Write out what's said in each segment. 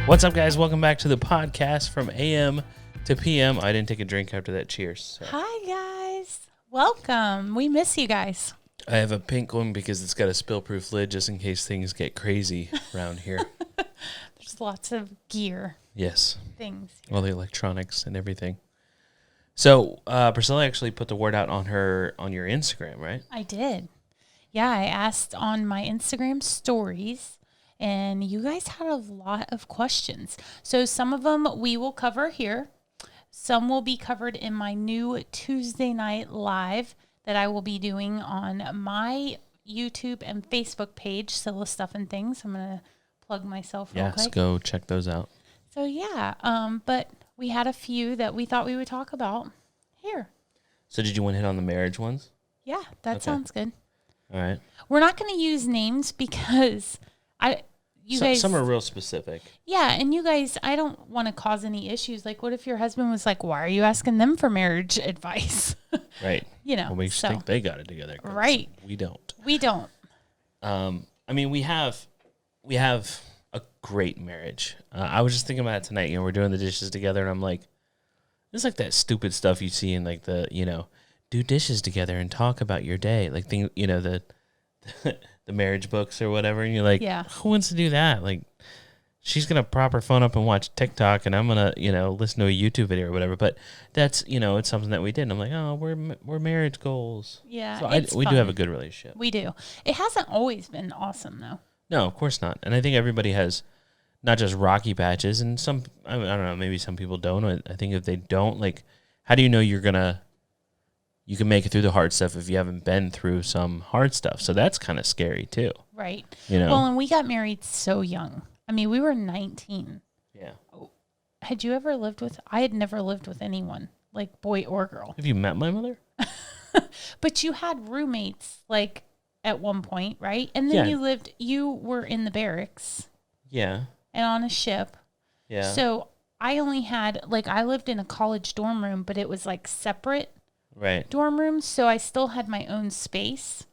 What's up, guys? Welcome back to the podcast from AM to PM. I didn't take a drink after that. Cheers. So. Hi, guys. Welcome. We miss you guys. I have a pink one because it's got a spill-proof lid just in case things get crazy around here. There's lots of gear. Yes. Things. All the electronics and everything. So, Priscilla actually put the word out on your Instagram, right? I did. Yeah, I asked on my Instagram stories, and you guys had a lot of questions. So some of them we will cover here. Some will be covered in my new Tuesday night live that I will be doing on my YouTube and Facebook page, Scylla Stuff and Things. I'm going to plug myself real quick. Yes, go check those out. So yeah, but we had a few that we thought we would talk about here. So did you want to hit on the marriage ones? Yeah, that sounds good. All right. We're not going to use names because you guys. Some are real specific. Yeah, and you guys, I don't want to cause any issues. Like, what if your husband was like, "Why are you asking them for marriage advice?" Right. Well, we think they got it together. Right. We don't. We don't. I mean, we have a great marriage. I was just thinking about it tonight. We're doing the dishes together, and I'm like, it's like that stupid stuff you see in like the, do dishes together and talk about your day, like the the marriage books or whatever. And you're like, yeah, who wants to do that? Like, she's gonna prop her phone up and watch TikTok, and I'm gonna listen to a YouTube video or whatever. But that's it's something that we did. And I'm like, oh, we're marriage goals. Yeah, so we do have a good relationship. We do. It hasn't always been awesome though. No, of course not. And I think everybody has not just rocky patches, and some, I don't know, maybe some people don't. I think if they don't, like, how do you know you can make it through the hard stuff if you haven't been through some hard stuff? So that's kind of scary too. Right. Well, and we got married so young. I mean, we were 19. Yeah. Had you ever lived with, I had never lived with anyone, like boy or girl. Have you met my mother? But you had roommates, like, at one point, right? And then you were in the barracks. Yeah. And on a ship. Yeah. So I only had, like, I lived in a college dorm room, but it was like separate dorm rooms. So I still had my own space.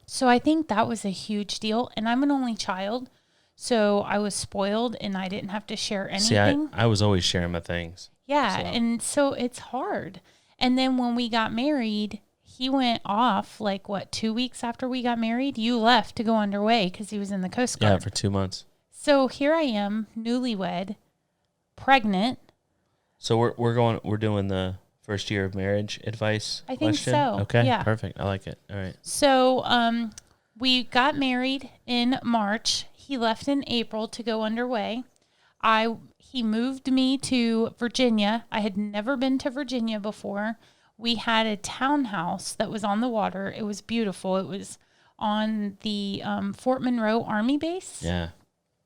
So I think that was a huge deal. And I'm an only child. So I was spoiled and I didn't have to share anything. See, I was always sharing my things. Yeah. So. And so it's hard. And then when we got married, he went off, 2 weeks after we got married? You left to go underway because he was in the Coast Guard. Yeah, for 2 months. So here I am, newlywed, pregnant. So we're doing the first year of marriage advice. I think question? so. Okay, yeah. Perfect. I like it. All right. So we got married in March. He left in April to go underway. He moved me to Virginia. I had never been to Virginia before. We had a townhouse that was on the water. It was beautiful. It was on the Fort Monroe Army base. Yeah.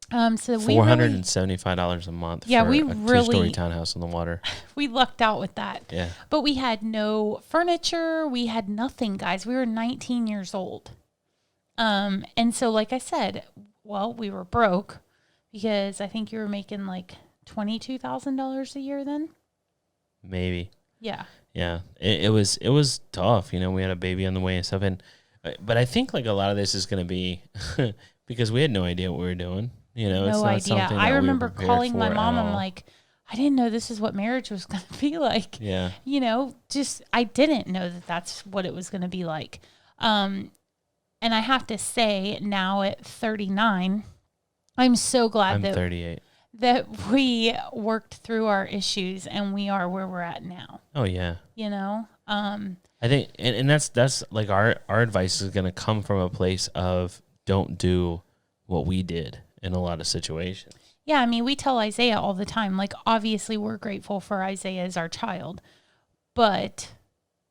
So $475 a month. Yeah, for we a really 2-story townhouse on the water. We lucked out with that. Yeah. But we had no furniture. We had nothing, guys. We were 19 years old. And so, like I said, we were broke because I think you were making like $22,000 a year then. Maybe. Yeah. Yeah. It was tough. We had a baby on the way and stuff. But I think like a lot of this is going to be because we had no idea what we were doing. No it's not idea. something I that remember we were prepared calling my for mom. at all. I'm like, I didn't know this is what marriage was going to be like. Yeah. I didn't know that that's what it was going to be like. And I have to say now at 39, I'm so glad I'm 38. That we worked through our issues and we are where we're at now. Oh yeah. I think, and that's like our advice is going to come from a place of don't do what we did in a lot of situations. Yeah, I mean, we tell Isaiah all the time, like, obviously we're grateful for Isaiah as our child, but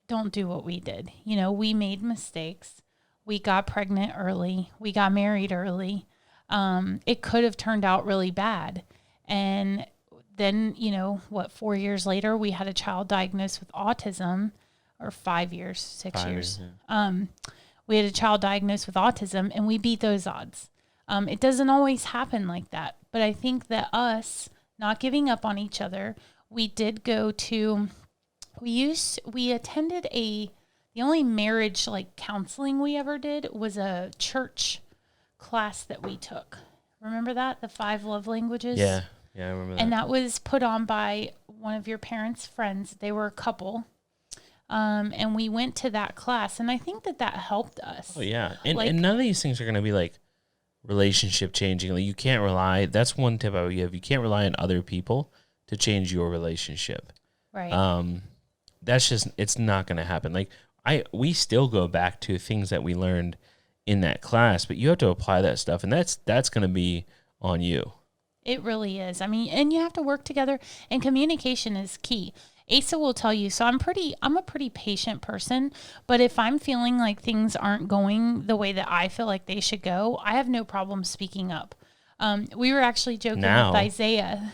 don't do what we did. We made mistakes. We got pregnant early. We got married early. It could have turned out really bad. And then, 4 years later, we had a child diagnosed with autism, or 5 years, 6 years. Yeah. We had a child diagnosed with autism, and we beat those odds. It doesn't always happen like that. But I think that us not giving up on each other, we did go to, we attended the only marriage counseling we ever did was a church class that we took. Remember that? The 5 love languages? Yeah. Yeah, I remember that. And that was put on by one of your parents' friends. They were a couple. And we went to that class, and I think that helped us. Oh, yeah. And none of these things are going to be like relationship changing. Like, you can't rely. That's one tip I would give. You can't rely on other people to change your relationship. Right. That's just, it's not going to happen. Like, we still go back to things that we learned in that class, but you have to apply that stuff, and that's going to be on you. It really is. I mean, and you have to work together, and communication is key. Asa will tell you, so I'm a pretty patient person, but if I'm feeling like things aren't going the way that I feel like they should go, I have no problem speaking up. We were actually joking with Isaiah.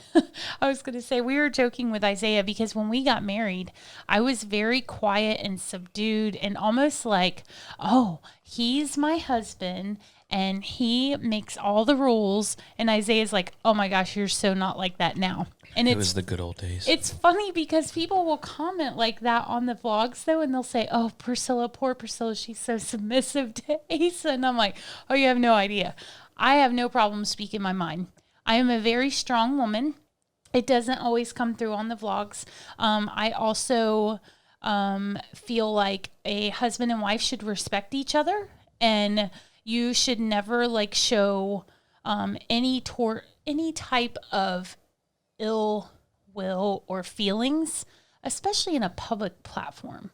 I was going to say, we were joking with Isaiah because when we got married, I was very quiet and subdued and almost like, oh, he's my husband and he makes all the rules. And Isaiah's like, oh my gosh, you're so not like that now. And it was the good old days. It's funny because people will comment like that on the vlogs though, and they'll say, oh, Priscilla, poor Priscilla, she's so submissive to Asa. And I'm like, oh, you have no idea. I have no problem speaking my mind. I am a very strong woman. It doesn't always come through on the vlogs. I also feel like a husband and wife should respect each other, and you should never like show any type of ill will or feelings, especially in a public platform.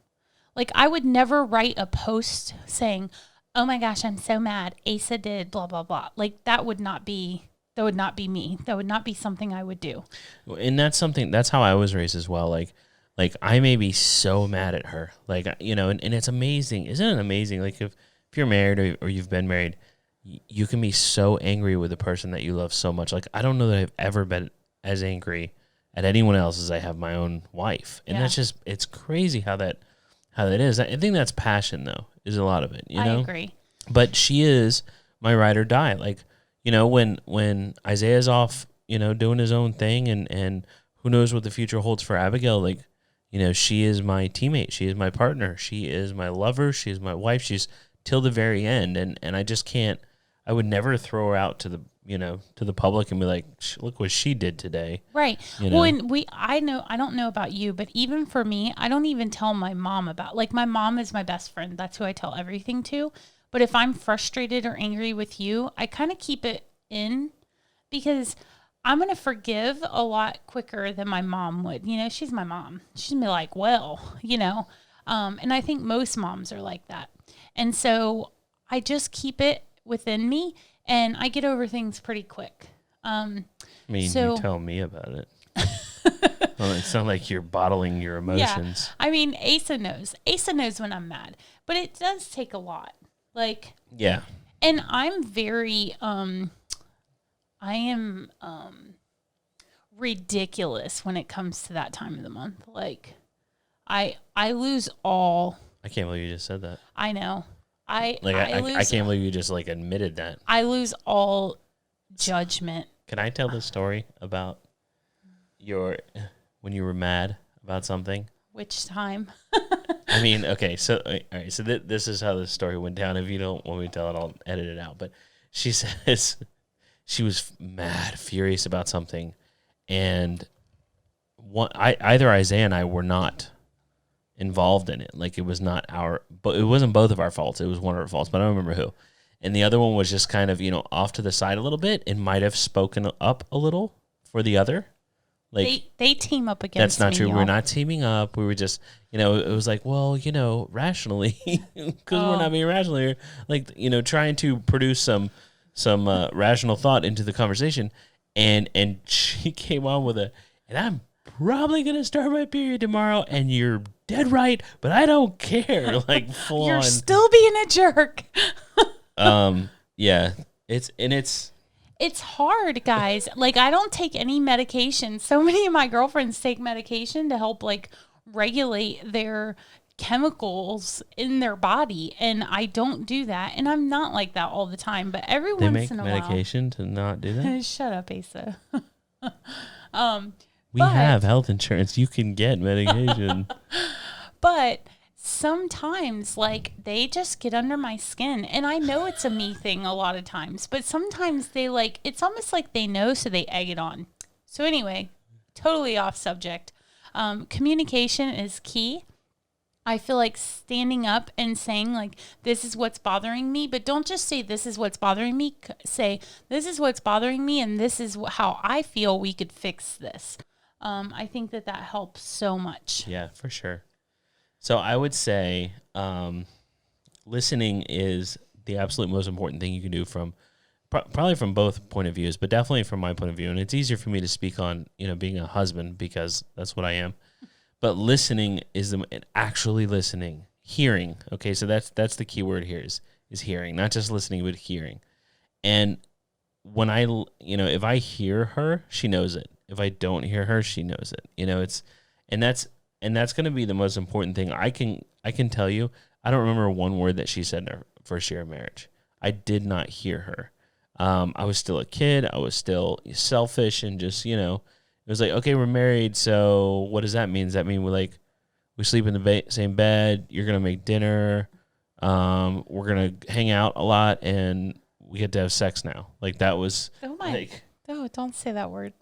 Like, I would never write a post saying, oh my gosh, I'm so mad, Asa did blah, blah, blah. Like, that would not be me. That would not be something I would do. And that's how I was raised as well. Like I may be so mad at her. Like, you know, and it's amazing. Isn't it amazing? Like, if you're married or you've been married, you can be so angry with the person that you love so much. Like, I don't know that I've ever been as angry at anyone else as I have my own wife. And that's just, it's crazy how that is. I think that's passion though, is a lot of it, you know? I agree. But she is my ride or die. Like, you know, when Isaiah's off, you know, doing his own thing and who knows what the future holds for Abigail, like, you know, she is my teammate. She is my partner. She is my lover. She is my wife. She's till the very end. And I just can't, I would never throw her out to the, you know, to the public and be like, look what she did today. Right. You know? Well, and I don't know about you, but even for me, I don't even tell my mom about, like, my mom is my best friend. That's who I tell everything to. But if I'm frustrated or angry with you, I kind of keep it in because I'm going to forgive a lot quicker than my mom would. You know, she's my mom. She's going to be like, well, you know, and I think most moms are like that. And so I just keep it within me and I get over things pretty quick. You tell me about it. Well, it sounds like you're bottling your emotions. Yeah. I mean, Asa knows. Asa knows when I'm mad, but it does take a lot. Like, yeah. And I'm very, I am ridiculous when it comes to that time of the month. Like, I lose all. I can't believe you just said that. I know. I can't believe you just like admitted that. I lose all judgment. Can I tell the story about when you were mad about something? Which time? I mean, okay, so all right, so this is how the story went down. If you don't want me to tell it, I'll edit it out. But she says she was mad, furious about something, and either Isaiah and I were not involved in it. Like, it was not but it wasn't both of our faults. It was one of our faults, but I don't remember who. And the other one was just kind of, you know, off to the side a little bit and might have spoken up a little for the other. Like, they team up against me. That's not true. We're not teaming up. We were just, you know, it was like, well, you know, rationally, because we're not being rational here. Like, you know, trying to produce some rational thought into the conversation. And she came on with and I'm probably going to start my period tomorrow, and you're dead right, but I don't care. Like, full You're on. still being a jerk. Yeah. It's hard, guys. Like, I don't take any medication. So many of my girlfriends take medication to help, like, regulate their chemicals in their body, and I don't do that. And I'm not like that all the time, but every once in a while. They make medication to not do that? Shut up, Asa. We have health insurance. You can get medication. But sometimes like they just get under my skin, and I know it's a me thing a lot of times, but sometimes they like, it's almost like they know, so they egg it on. So anyway, totally off subject. Communication is key. I feel like standing up and saying like, this is what's bothering me, but don't just say this is what's bothering me. Say this is what's bothering me, and this is how I feel we could fix this. I think that helps so much. Yeah, for sure. So I would say listening is the absolute most important thing you can do from probably from both point of views, but definitely from my point of view. And it's easier for me to speak on, being a husband because that's what I am. But listening is actually listening, hearing. Okay, so that's the key word here is hearing, not just listening, but hearing. And when if I hear her, she knows it. If I don't hear her, she knows it. That's going to be the most important thing. I can tell you, I don't remember one word that she said in her first year of marriage. I did not hear her. I was still a kid. I was still selfish and just, it was like, okay, we're married, so what does that mean? Does that mean we sleep in the same bed? You're going to make dinner. We're going to hang out a lot, and we get to have sex now. Like, that was don't say that word.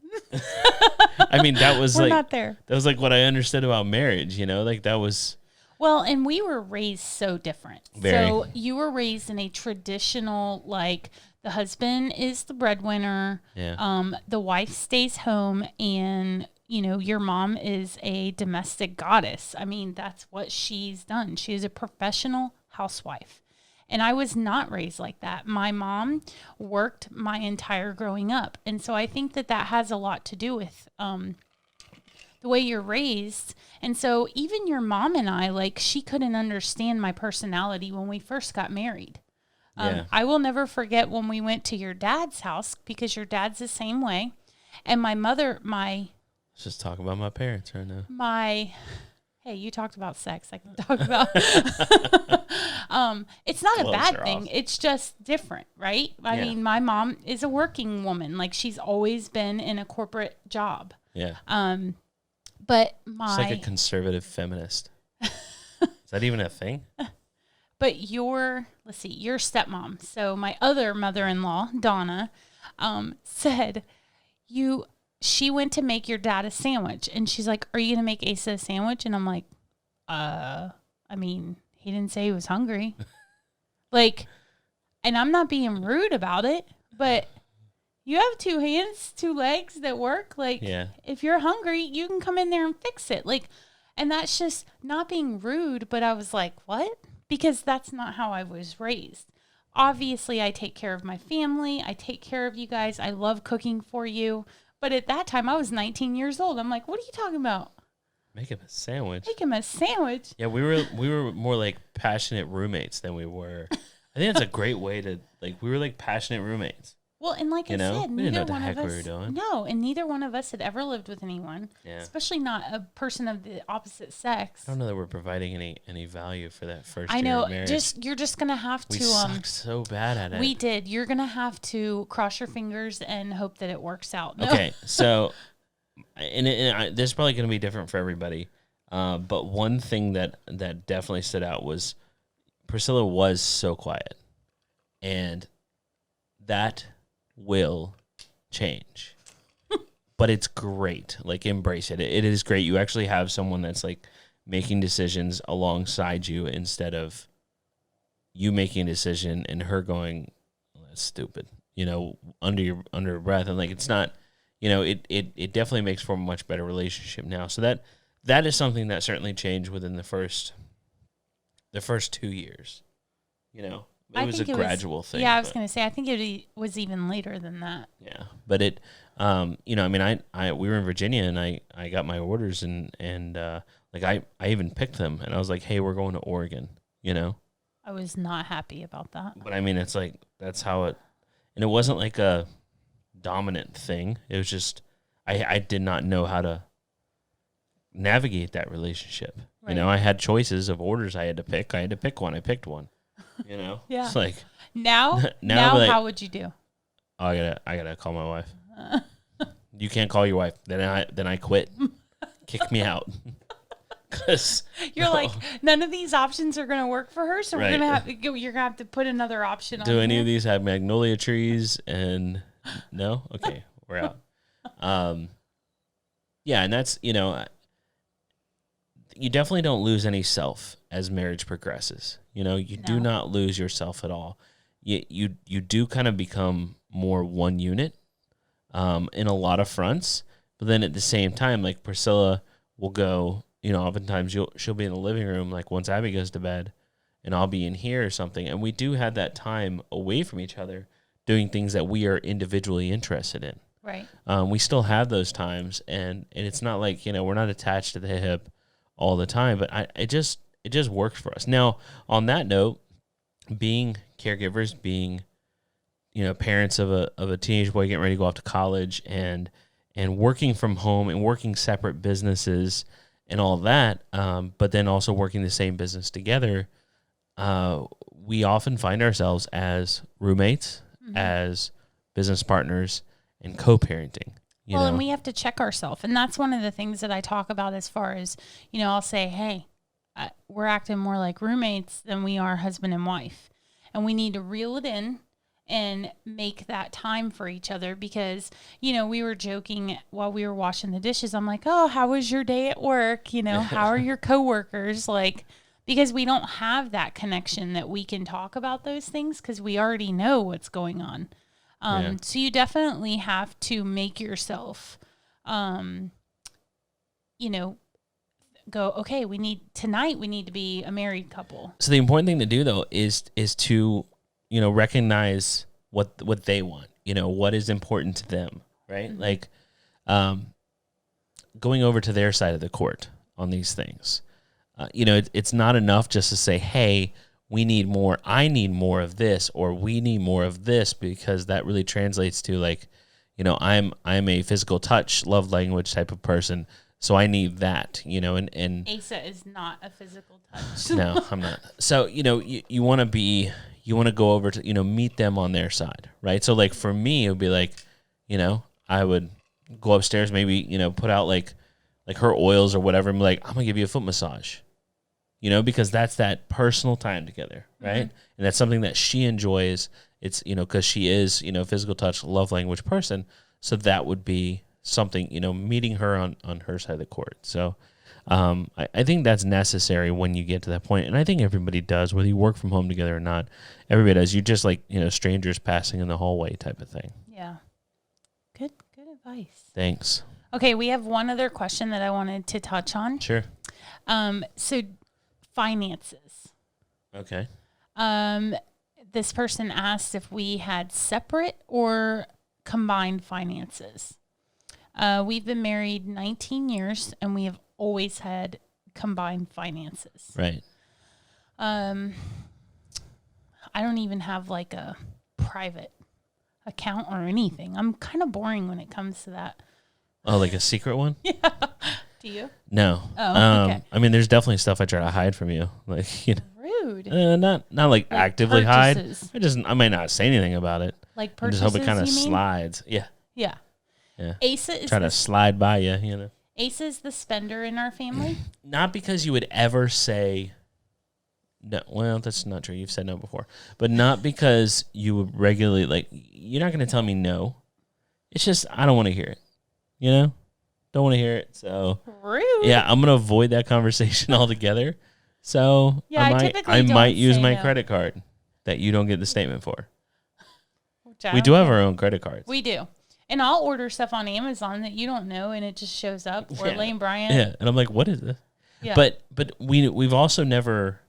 I mean, that was we're not there. That was like what I understood about marriage, like that was. Well, and we were raised so different. Very. So you were raised in a traditional, like, the husband is the breadwinner. Yeah. The wife stays home, and your mom is a domestic goddess. I mean, that's what she's done. She is a professional housewife. And I was not raised like that. My mom worked my entire growing up. And so I think that has a lot to do with the way you're raised. And so even your mom and I, like, she couldn't understand my personality when we first got married. Yeah. I will never forget when we went to your dad's house, because your dad's the same way. And my mother, Let's just talk about my parents right now. Hey, you talked about sex. I can talk about. It's not a bad thing. Off. It's just different, right? I mean, my mom is a working woman. Like, she's always been in a corporate job. Yeah. But it's like a conservative feminist. Is that even a thing? But your stepmom, so my other mother-in-law, Donna, said she went to make your dad a sandwich, and she's like, "Are you going to make Asa a sandwich?" And I'm like, I mean, he didn't say he was hungry. Like, and I'm not being rude about it, but you have 2 hands, 2 legs that work. Like, if you're hungry, you can come in there and fix it. Like, and that's just not being rude, but I was like, what? Because that's not how I was raised. Obviously, I take care of my family. I take care of you guys. I love cooking for you. But at that time, I was 19 years old. I'm like, what are you talking about? Make him a sandwich. Make him a sandwich. Yeah, we were more like passionate roommates than we were. I think that's a great way to, like, we were like passionate roommates. Well, and like I said, we didn't know neither what the one heck of we were us. doing. No, and neither one of us had ever lived with anyone, especially not a person of the opposite sex. I don't know that we're providing any value for that first I year know. of marriage. You're just gonna have to. We sucked so bad at it. We did. You're gonna have to cross your fingers and hope that it works out. No. Okay, so, there's probably going to be different for everybody. But one thing that definitely stood out was Priscilla was so quiet, and that will change. But it's great. Like, embrace it. It is great. You actually have someone that's like making decisions alongside you instead of you making a decision and her going, well, that's stupid, under your breath. And like, it's not, it definitely makes for a much better relationship now. So that is something that certainly changed within the first 2 years. It was a gradual thing. Yeah, I was going to say, I think it was even later than that. Yeah, but it, we were in Virginia, and I got my orders, and I even picked them, and I was like, hey, we're going to Oregon. I was not happy about that. But I mean, it's like that's how it, and it wasn't like a dominant thing. It was just I did not know how to navigate that relationship. Right. I had choices of orders I had to pick. I had to pick one. I picked one. Yeah. It's like now like, how would you do? Oh, I gotta call my wife. You can't call your wife. Then I quit. Kick me out. 'Cause, You're no. like, none of these options are going to work for her, so Right. you're going to have to put another option on Do any here. of these have magnolia trees? And no? Okay, we're out. Yeah, and that's, you definitely don't lose any self as marriage progresses. You do not lose yourself at all. You do kind of become more one unit in a lot of fronts, but then at the same time, like Priscilla will go, oftentimes she'll be in the living room, like once Abby goes to bed, and I'll be in here or something, and we do have that time away from each other doing things that we are individually interested in. Right. We still have those times, and it's not like, we're not attached to the hip all the time, but it just works for us. Now, on that note, being caregivers, being, parents of a teenage boy getting ready to go off to college and working from home and working separate businesses and all that, but then also working the same business together, we often find ourselves as roommates, as business partners, and co-parenting. And we have to check ourselves. And that's one of the things that I talk about as far as, I'll say, hey, we're acting more like roommates than we are husband and wife. And we need to reel it in and make that time for each other because, we were joking while we were washing the dishes. I'm like, oh, how was your day at work? How are your coworkers? Like, because we don't have that connection that we can talk about those things because we already know what's going on. So you definitely have to make yourself, go, okay, we need to be a married couple. So the important thing to do though is to, recognize what they want, what is important to them, right? Mm-hmm. Like, going over to their side of the court on these things. It's not enough just to say, hey, we need more, I need more of this, or we need more of this, because that really translates to like, I'm a physical touch, love language type of person, so I need that, and Asa is not a physical touch. No, I'm not. So, you want to go over to, meet them on their side, right? So like for me, it would be like, I would go upstairs, maybe, put out like her oils or whatever, and be like, I'm gonna give you a foot massage. Because that's that personal time together, right? Mm-hmm. And that's something that she enjoys. It's, because she is, physical touch, love language person. So that would be something, meeting her on her side of the court. So I think that's necessary when you get to that point. And I think everybody does, whether you work from home together or not. Everybody does. You just like, strangers passing in the hallway type of thing. Yeah. Good advice. Thanks. Okay, we have one other question that I wanted to touch on. Sure. So finances. Okay. This person asked if we had separate or combined finances. We've been married 19 years and we have always had combined finances. Right. I don't even have like a private account or anything. I'm kind of boring when it comes to that. Oh, like a secret one? Yeah. Do you? No. Oh, okay. I mean, there's definitely stuff I try to hide from you. Like, Rude. Not like actively purchases. hide. I might not say anything about it. Like purchases, I just hope it kind of slides. Yeah. Yeah. Yeah. Asa is try to slide by you, Asa is the spender in our family. Not because you would ever say no. Well, that's not true. You've said no before. But not because you would regularly, like, you're not going to tell me no. It's just, I don't want to hear it. Don't want to hear it. So rude. Yeah, I'm going to avoid that conversation altogether. So yeah, I might use my credit card that you don't get the statement for. We do have our own credit cards. We do. And I'll order stuff on Amazon that you don't know, and it just shows up. Or Lane Bryant. Yeah, and I'm like, what is this? Yeah. But we've also never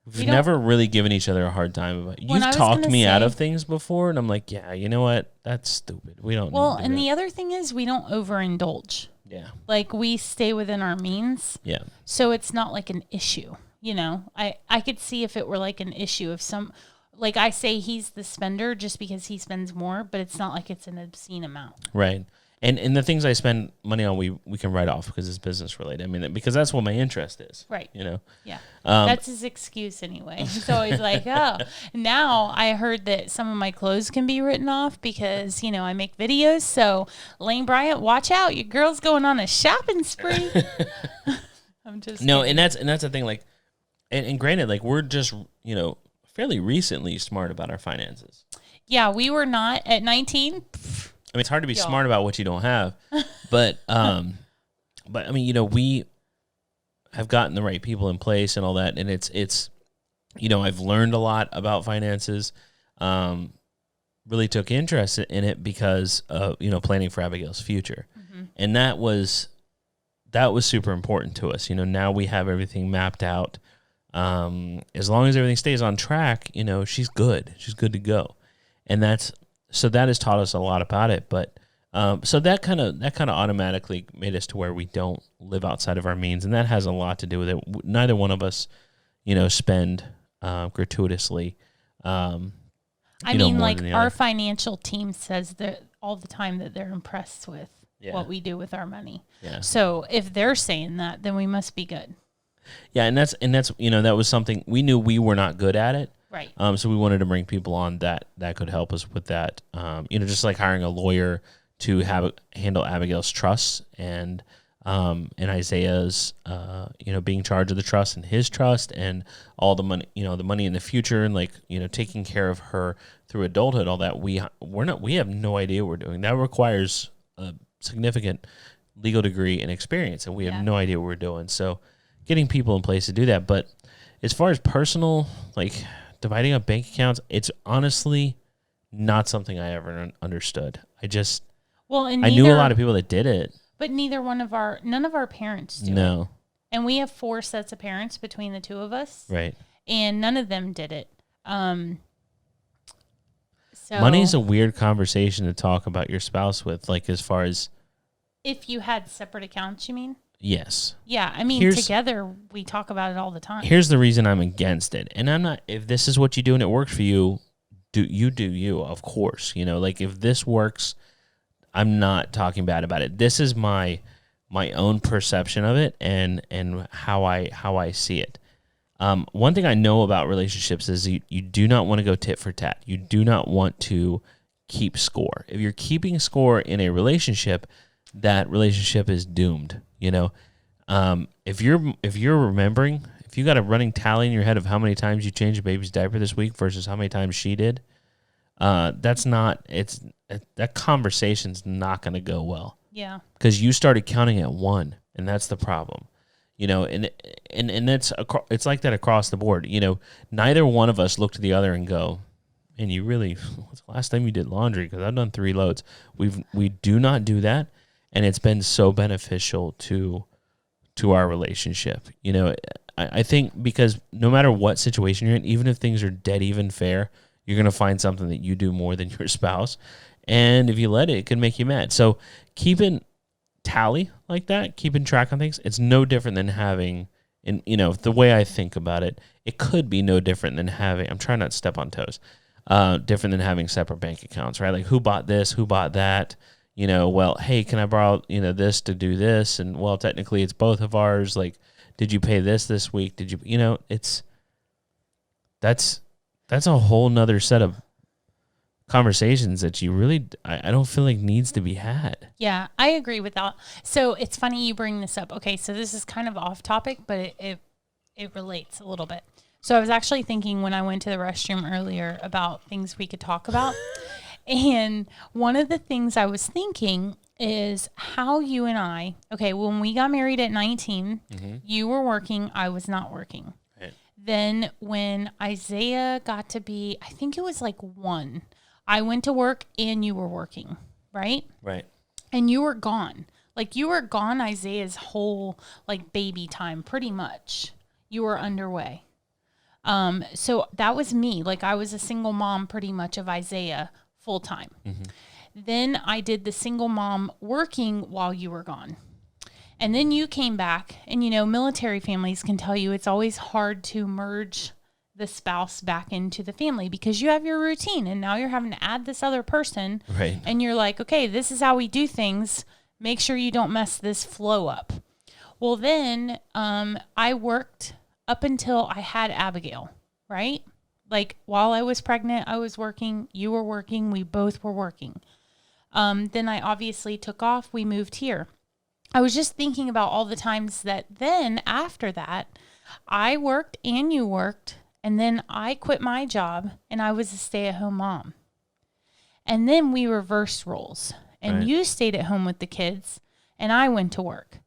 really given each other a hard time about it. You've talked me out of things before, and I'm like, yeah, you know what? That's stupid. We don't. Well, and the other thing is, we don't overindulge. Yeah. Like, we stay within our means. Yeah. So it's not like an issue. I could see if it were like an issue of some. Like, I say he's the spender just because he spends more, but it's not like it's an obscene amount. Right. And the things I spend money on, we can write off because it's business related. I mean, because that's what my interest is. Right. Yeah. That's his excuse anyway. He's always like, oh. Now I heard that some of my clothes can be written off because, I make videos. So, Lane Bryant, watch out. Your girl's going on a shopping spree. Just no, kidding. and that's the thing. Like, and granted, like we're just fairly recently smart about our finances. Yeah, we were not at 19. I mean, it's hard to be smart about what you don't have, but I mean, we have gotten the right people in place and all that, and it's I've learned a lot about finances. Really took interest in it because of planning for Abigail's future, and that was super important to us. Now we have everything mapped out. As long as everything stays on track, she's good. She's good to go, and that has taught us a lot about it. But so that kind of automatically made us to where we don't live outside of our means, and that has a lot to do with it. Neither one of us, spend gratuitously. I mean, like our financial team says that all the time that they're impressed with what we do with our money. Yeah. So if they're saying that, then we must be good. Yeah, and that's that was something we knew we were not good at it. Right. So we wanted to bring people on that could help us with that. Just like hiring a lawyer to handle Abigail's trusts and Isaiah's being charged of the trust and his trust and all the money, the money in the future and taking care of her through adulthood, all that we have no idea what we're doing. That requires a significant legal degree and experience, and we have no idea what we're doing. So getting people in place to do that. But as far as personal, dividing up bank accounts, it's honestly not something I ever understood. I knew a lot of people that did it. But none of our parents do it. And we have 4 sets of parents between the 2 of us. Right. And none of them did it. So money's a weird conversation to talk about your spouse with, as far as if you had separate accounts, you mean? Yes. Yeah, I mean, together we talk about it all the time. Here's the reason I'm against it. And I'm not, if this is what you do and it works for you, do you, of course. If this works, I'm not talking bad about it. This is my own perception of it and how I see it. One thing I know about relationships is you do not want to go tit for tat. You do not want to keep score. If you're keeping score in a relationship, that relationship is doomed. If you're remembering, if you got a running tally in your head of how many times you changed a baby's diaper this week versus how many times she did, that conversation's not going to go well. Yeah. Because you started counting at 1, and that's the problem. And it's like that across the board. Neither one of us look to the other and go, "Man, what's the last time you did laundry? Because I've done 3 loads." We do not do that, and it's been so beneficial to our relationship. I think because no matter what situation you're in, even if things are dead even fair, you're going to find something that you do more than your spouse. And if you let it can make you mad. So keeping tally like that, keeping track on things, it's no different than having, and the way I think about it, it could be no different than having, I'm trying not to step on toes, different than having separate bank accounts, right? Like who bought this, who bought that, well, hey, can I borrow, this to do this? And well, technically it's both of ours. Like, did you pay this week? Did you, that's a whole nother set of conversations that you really, I don't feel like needs to be had. Yeah, I agree with that. So it's funny you bring this up. Okay, so this is kind of off topic, but it relates a little bit. So I was actually thinking when I went to the restroom earlier about things we could talk about. And one of the things I was thinking is how you and I, okay, when we got married at 19, you were working, I was not working. Right. Then when Isaiah got to be, I think it was 1, I went to work and you were working, right? Right. And you were gone. You were gone Isaiah's whole baby time, pretty much. You were underway. So that was me. I was a single mom pretty much of Isaiah full time. Then I did the single mom working while you were gone. And then you came back and, military families can tell you it's always hard to merge the spouse back into the family because you have your routine and now you're having to add this other person. Right. And you're like, okay, this is how we do things. Make sure you don't mess this flow up. Well, then I worked up until I had Abigail, right? While I was pregnant, I was working, you were working, we both were working. Then I obviously took off, we moved here. I was just thinking about all the times that then after that, I worked and you worked, and then I quit my job and I was a stay-at-home mom. And then we reversed roles, and Right. you stayed at home with the kids and I went to work.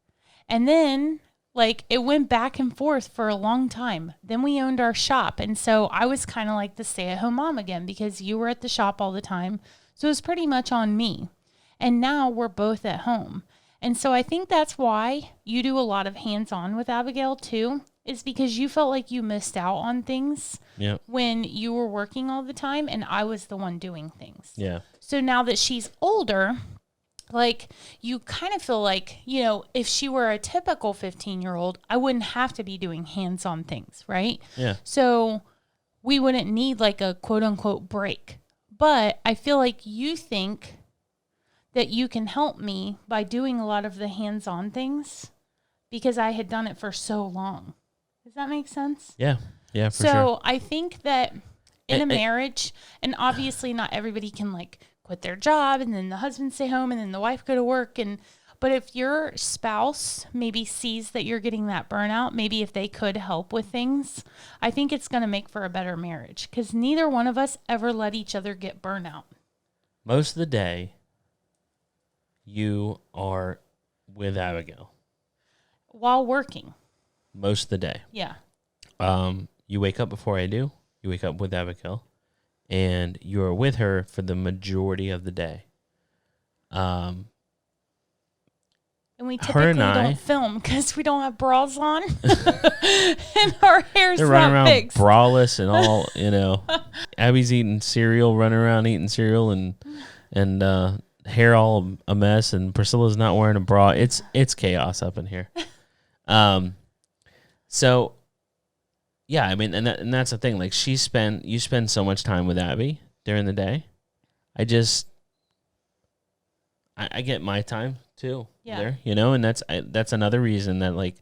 And then like it went back and forth for a long time. Then we owned our shop. And so I was kind of like the stay-at-home mom again because you were at the shop all the time. So it was pretty much on me. And now we're both at home. And so I think that's why you do a lot of hands-on with Abigail too, is because you felt like you missed out on things Yeah. when you were working all the time and I was the one doing things. Yeah. So now that she's older, like you kind of feel like, you know, if she were a typical 15-year-old, I wouldn't have to be doing hands-on things, right? Yeah. So we wouldn't need like a quote unquote break. But I feel like you think that you can help me by doing a lot of the hands-on things because I had done it for so long. Does that make sense? Yeah. Yeah, for So sure. I think that in a marriage, and obviously not everybody can like quit their job and then the husband stay home and then the wife go to work. But if your spouse maybe sees that you're getting that burnout, maybe if they could help with things, I think it's going to make for a better marriage because neither one of us ever let each other get burnout. Most of the day, you are with Abigail. While working. Most of the day. Yeah. You wake up before I do. You wake up with Abigail, and you're with her for the majority of the day. And we Her typically and I- don't film because we don't have bras on and our hair's They're running not around fixed. braless and all, you know. Abby's eating cereal, running around eating cereal, and hair all a mess, and Priscilla's not wearing a bra. It's chaos up in here. So yeah, I mean, and that's the thing. Like you spend so much time with Abby during the day. I get my time too. Yeah. There, you know, and that's another reason that like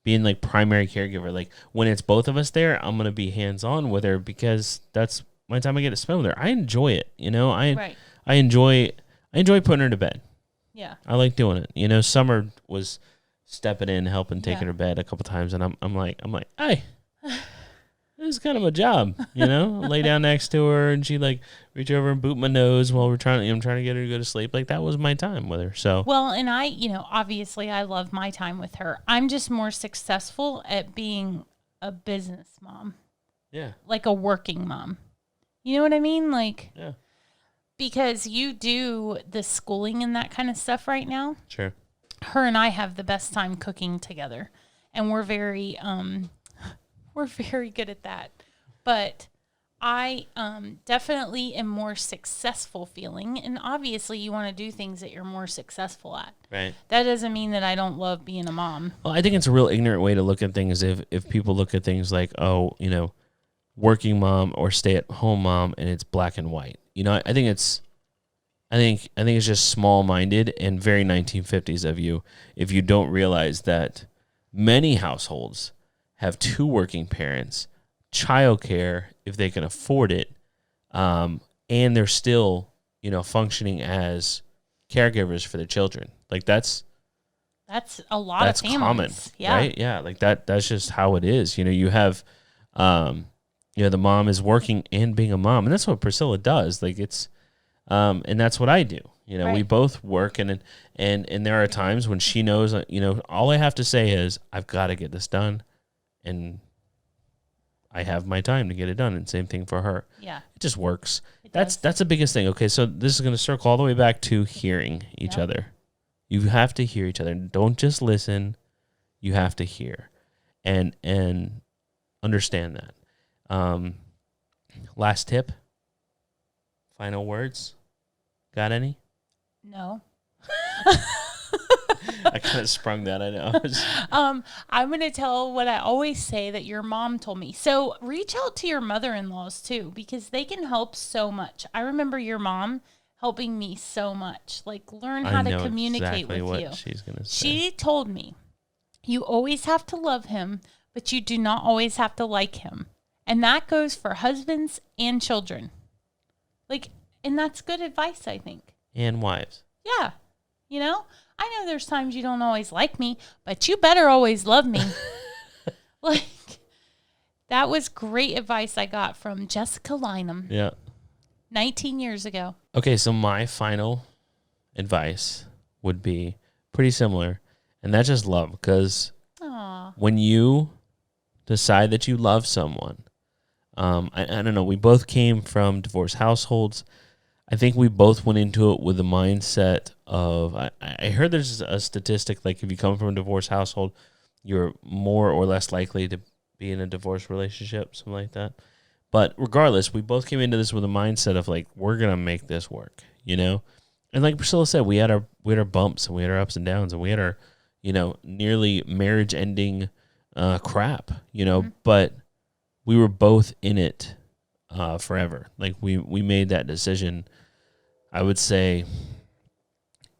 being like primary caregiver, like when it's both of us there, I'm gonna be hands on with her because that's my time I get to spend with her. I enjoy it, you know. Right. I enjoy putting her to bed. Yeah. I like doing it. You know, Summer was stepping in, helping, taking Yeah. her bed a couple times, and I'm like, hey, this is kind of a job, you know. I lay down next to her, and she like reach over and boot my nose while I'm trying to get her to go to sleep. Like that was my time with her. So Well, and I, you know, obviously I love my time with her. I'm just more successful at being a business mom, yeah, like a working mom. You know what I mean? Like, yeah, because you do the schooling and that kind of stuff right now. sure, Her and I have the best time cooking together, and we're very good at that. But I definitely am more successful feeling, and obviously you want to do things that you're more successful at. right. That doesn't mean that I don't love being a mom. Well, I think it's a real ignorant way to look at things if people look at things like, oh, you know, working mom or stay at home mom, and it's black and white. You know, I think it's just small-minded and very 1950s of you if you don't realize that many households have two working parents, childcare if they can afford it, and they're still, you know, functioning as caregivers for their children. Like that's a lot of families. common, Yeah. right? Yeah, like that's just how it is. You know, you have, you know, the mom is working and being a mom, and that's what Priscilla does. Like it's, and that's what I do. You know, we Right. both work, and there are times when she knows, you know, all I have to say is I've got to get this done, and I have my time to get it done. And same thing for her. Yeah. It just works. It That's does. the biggest thing. Okay, so this is going to circle all the way back to hearing each Yep. other. You have to hear each other. Don't just listen. You have to hear, and understand that. Last tip. Final words. Got any? No. I kind of sprung that. I know. I'm going to tell what I always say that your mom told me. So reach out to your mother-in-laws too, because they can help so much. I remember your mom helping me so much, like learn how I know to communicate exactly with what you. she's gonna say. She told me, you always have to love him, but you do not always have to like him. And that goes for husbands and children. Like, and that's good advice, I think. And wives. Yeah. You know, I know there's times you don't always like me, but you better always love me. Like, that was great advice I got from Jessica Lynam. Yeah. 19 years ago. Okay, so my final advice would be pretty similar, and that's just love. Because when you decide that you love someone, I don't know, we both came from divorced households. I think we both went into it with the mindset of, I heard there's a statistic, like if you come from a divorced household, you're more or less likely to be in a divorce relationship, something like that. But regardless, we both came into this with a mindset of like, we're going to make this work, you know? And like Priscilla said, we had our bumps and we had our ups and downs and we had our, you know, nearly marriage ending crap, you know, but we were both in it forever. Like we made that decision, I would say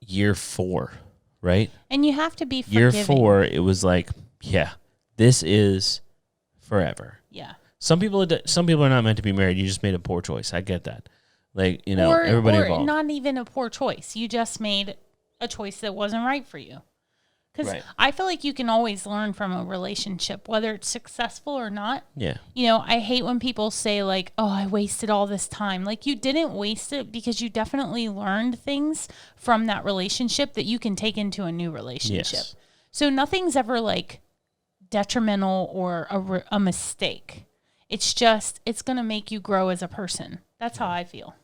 year 4, right? And you have to be forgiving. Year 4, it was like, yeah, this is forever. Yeah. Some people are not meant to be married. You just made a poor choice. I get that. Like, you know, everybody or involved. Not even a poor choice. You just made a choice that wasn't right for you. Because I feel like you can always learn from a relationship, whether it's successful or not. Yeah. You know, I hate when people say like, oh, I wasted all this time. Like, you didn't waste it because you definitely learned things from that relationship that you can take into a new relationship. Yes. So nothing's ever like detrimental or a mistake. It's just, it's going to make you grow as a person. That's how I feel.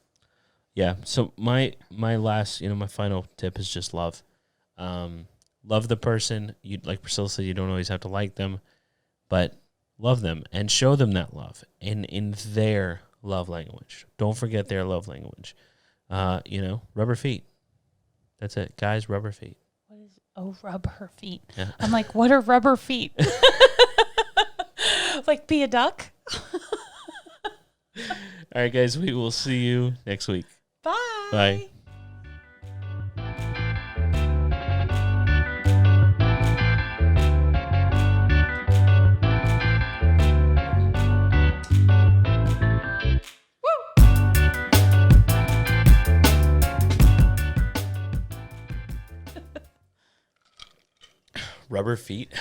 Yeah. So my last, you know, my final tip is just love. Love the person. You, like Priscilla said, you don't always have to like them, but love them and show them that love in their love language. Don't forget their love language. You know, rub her feet. That's it. Guys, rub her feet. What is, rub her feet. Yeah. I'm like, what are rubber feet? Like, be a duck? All right, guys, we will see you next week. Bye. Bye. Rubber feet.